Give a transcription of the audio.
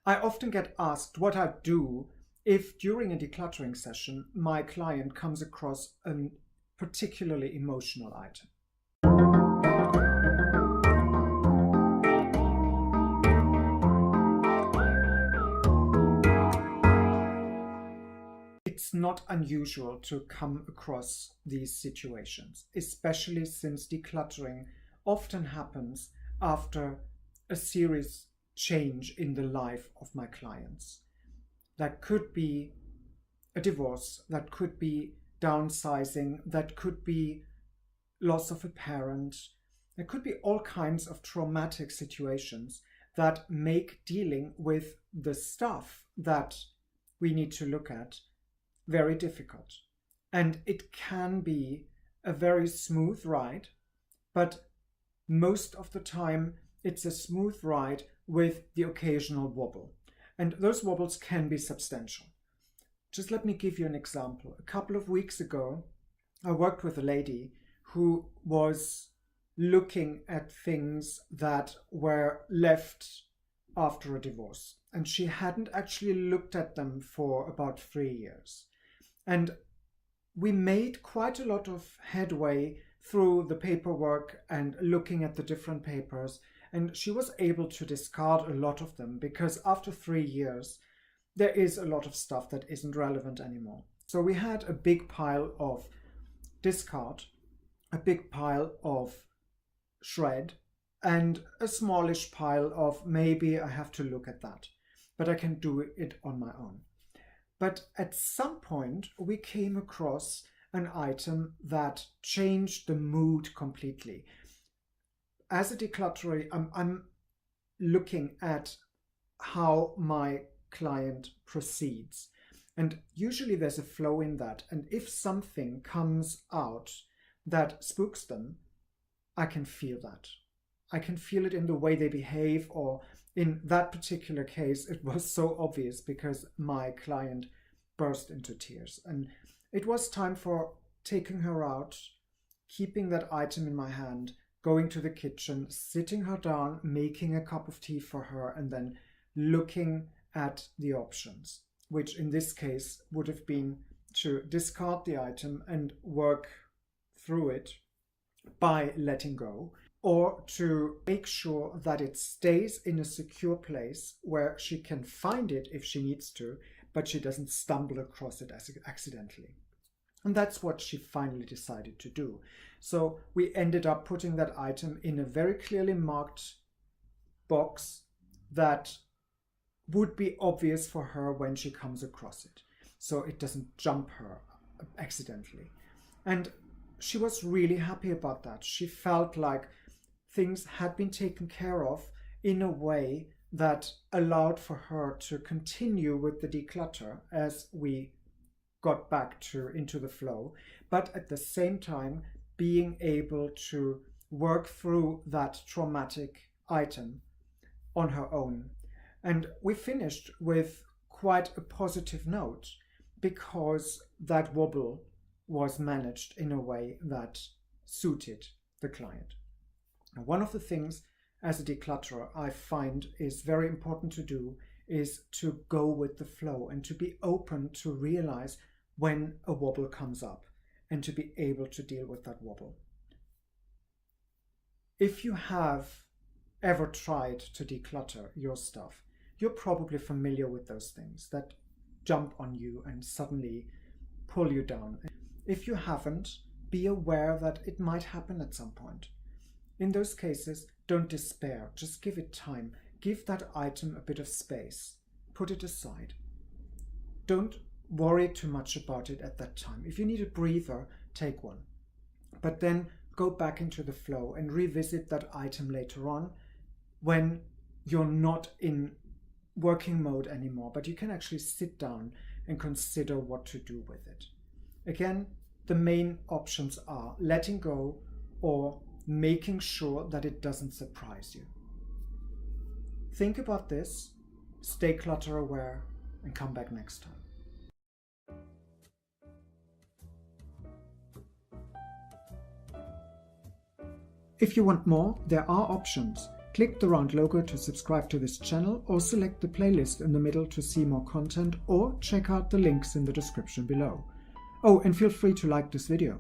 I often get asked what I do if during a decluttering session my client comes across a particularly emotional item. It's not unusual to come across these situations, especially since decluttering often happens after a serious change in the life of my clients. That could be a divorce, that could be downsizing, that could be loss of a parent, there could be all kinds of traumatic situations that make dealing with the stuff that we need to look at very difficult. And it can be a very smooth ride, but most of the time it's a smooth ride with the occasional wobble. And those wobbles can be substantial. Just let me give you an example. A couple of weeks ago, I worked with a lady who was looking at things that were left after a divorce. And she hadn't actually looked at them for about 3 years. And we made quite a lot of headway through the paperwork and looking at the different papers. And she was able to discard a lot of them because after 3 years, there is a lot of stuff that isn't relevant anymore. So we had a big pile of discard, a big pile of shred, and a smallish pile of maybe I have to look at that, but I can do it on my own. But at some point, we came across an item that changed the mood completely. As a declutterer, I'm looking at how my client proceeds. And usually there's a flow in that. And if something comes out that spooks them, I can feel that. I can feel it in the way they behave, or in that particular case, it was so obvious because my client burst into tears. And it was time for taking her out, keeping that item in my hand, going to the kitchen, sitting her down, making a cup of tea for her, and then looking at the options, which in this case would have been to discard the item and work through it by letting go, or to make sure that it stays in a secure place where she can find it if she needs to, but she doesn't stumble across it accidentally. And that's what she finally decided to do. So we ended up putting that item in a very clearly marked box that would be obvious for her when she comes across it, so it doesn't jump her accidentally. And she was really happy about that. She felt like things had been taken care of in a way that allowed for her to continue with the declutter as we got back into the flow, but at the same time being able to work through that traumatic item on her own. And we finished with quite a positive note because that wobble was managed in a way that suited the client. Now, one of the things as a declutterer I find is very important to do is to go with the flow and to be open to realize when a wobble comes up and to be able to deal with that wobble. If you have ever tried to declutter your stuff, you're probably familiar with those things that jump on you and suddenly pull you down. If you haven't, be aware that it might happen at some point. In those cases, don't despair, just give it time. Give that item a bit of space. Put it aside. Don't worry too much about it at that time. If you need a breather, take one. But then go back into the flow and revisit that item later on when you're not in working mode anymore, but you can actually sit down and consider what to do with it. Again, the main options are letting go or making sure that it doesn't surprise you. Think about this, stay clutter aware, and come back next time. If you want more, there are options. Click the round logo to subscribe to this channel, or select the playlist in the middle to see more content, or check out the links in the description below. Oh, and feel free to like this video.